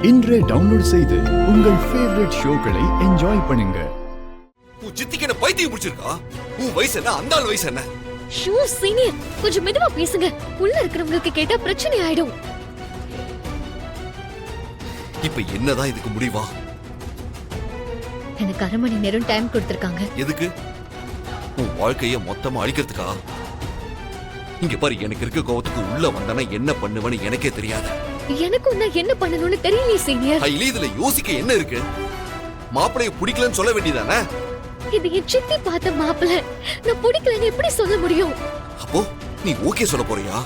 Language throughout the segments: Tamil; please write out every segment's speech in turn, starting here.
இன்றே டவுன்லோட் செய்து உங்கள் ஃபேவரட் ஷோக்களை என்ஜாய் பண்ணுங்க. உன் சித்திக்கு என்ன பைத்தியம் பிடிச்சிருக்கா? உன் வயசு என்ன, அந்த ஆள் வயசு என்ன? ஷூ சீனியர், கொஞ்சம் மெதுவா பேசுங்க. உள்ள இருக்கிறவங்களுக்கு கேட்டா பிரச்சனை ஆயிடும். இப்ப என்னதான் இதுக்கு முடிவா? எனக்கு 1/2 மணி நேரம் டைம் கொடுத்திருக்காங்க. எதுக்கு? உன் வாழ்க்கைய மொத்தமா அழிக்கிறதுக்கா? இங்க பாரு, எனக்கு இருக்க கோவத்துக்கு உள்ள வந்தானா என்ன பண்ணுவேன்னு எனக்கே தெரியாது. எனக்கு நான் என்ன பண்ணணும்னு தெரியல சீனியர். இல்ல, இதுல யோசிக்க என்ன இருக்கு? மாப்பிளைய பிடிக்கலன்னு சொல்ல வேண்டியதானே? இது என் சித்தி பார்த்த மாப்பிள. நான் பிடிக்கலன்னு எப்படி சொல்ல முடியும்? அப்போ நீ ஓகே சொல்ல போறியா?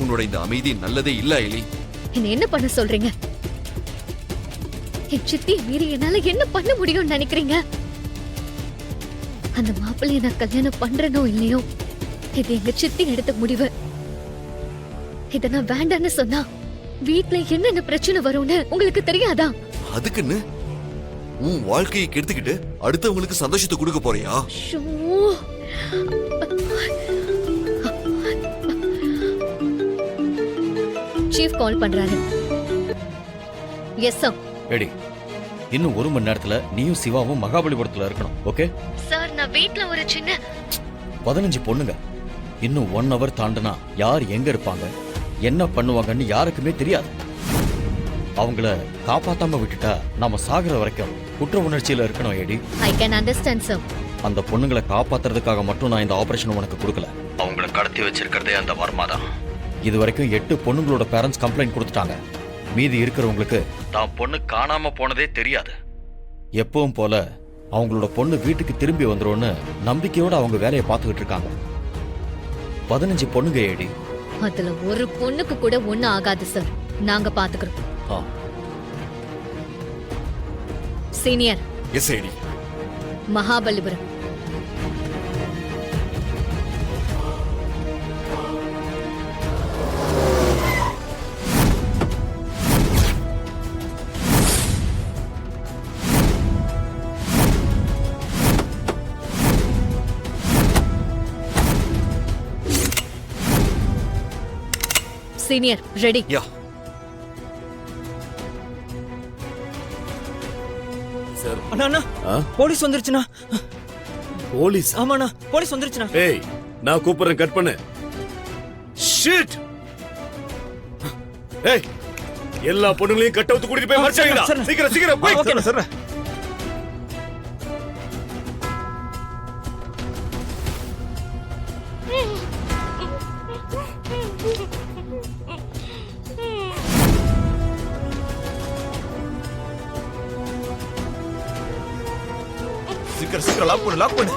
உன்னோட இந்த அமைதி நல்லதே இல்ல எலி. என்ன பண்ண சொல்றீங்க? என் சித்தி மீறி என்னால என்ன பண்ண முடியும்னு நினைக்கிறீங்க? அந்த மாப்பிள்ளைய நான் கல்யாணம் பண்றனோ இல்லையோ, இது எங்க சித்தி எடுத்த முடிவு. இத நான் வேண்டான்னு சொன்னா வீட்ல என்னென்ன பிரச்சனை வரும்னு உங்களுக்கு தெரியாதா? அதுக்குன்னு உன் வாழ்க்கையை கெடுத்துக்கிட்டு அடுத்தவங்களுக்கு சந்தோஷத்தை கொடுக்க போறியா? சீஃப் கால் பண்றாரு. Yes sir. ரெடி. இன்னும் 1 மணி நேரத்துல நீயும் சிவாவும் மகாபலிபுரத்துல இருக்கணும். ஓகே சார், நான் வீட்ல ஒரு சின்ன 15 பொண்ணுங்க. இன்னும் 1 hour தாண்டனா யார் எங்க இருப்பாங்க, என்ன பண்ணுவாங்கன்னு யாருக்குமே தெரியாது. அவங்கள காப்பாத்தாம விட்டுட்டா நாம சாகுற வரைக்கும் குற்ற உணர்ச்சியில இருக்கணும். ஏடி, ஐ கேன் அண்டர்ஸ்டாண்ட் சார். அந்த பொண்ணுங்களை காப்பாத்துறதுக்காக மட்டும் நான் இந்த ஆபரேஷன் உனக்கு கொடுக்கல. அவங்கள கடத்தி வச்சிருக்கிறதே அந்த வர்மா தான். இது வரைக்கும் 8 பொண்ணுங்களோட பேரண்ட்ஸ் கம்ப்ளைண்ட் கொடுத்துட்டாங்க. மீதி இருக்கிறவங்களுக்கு தான் பொண்ணு காணாம போனதே தெரியாது. எப்பவும் போல அவங்களோட பொண்ணு வீட்டுக்கு திரும்பி வந்துரும்னு நம்பிக்கையோட அவங்க வேலையை பார்த்துக்கிட்டு இருக்காங்க. 15 பொண்ணுங்க ஏடி. அதுல ஒரு பொண்ணுக்கு கூட ஒண்ணு ஆகாது சார். நாங்க பாத்துக்கிறோம். சீனியர். எஸ் ஏடி. Mahabalipuram. Senior ready. Yeah. Sir, அண்ணா போலீஸ் வந்துருச்சுனா. போலீஸ்? ஆமாண்ணா, போலீஸ் வந்துருச்சுனா. ஏய், நான் கூப்பிடுறேன், கட் பண்ணு. ஷிட். ஏய், எல்லா பொண்ணுங்களையும் கட் அவுட் கூட்டிட்டு போய் மறைச்சாங்கடா. சீக்கிரம் சீக்கிரம் போய். Okay sir. சீக்கிரம் லாக் பண்ணு.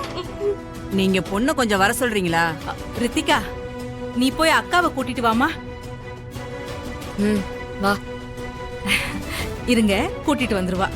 நீங்க பொண்ணு கொஞ்சம் வர சொல்றீங்களா? ரித்திகா, நீ போய் அக்காவை கூட்டிட்டு வாமா. வா. இருங்க, கூட்டிட்டு வந்துருவா.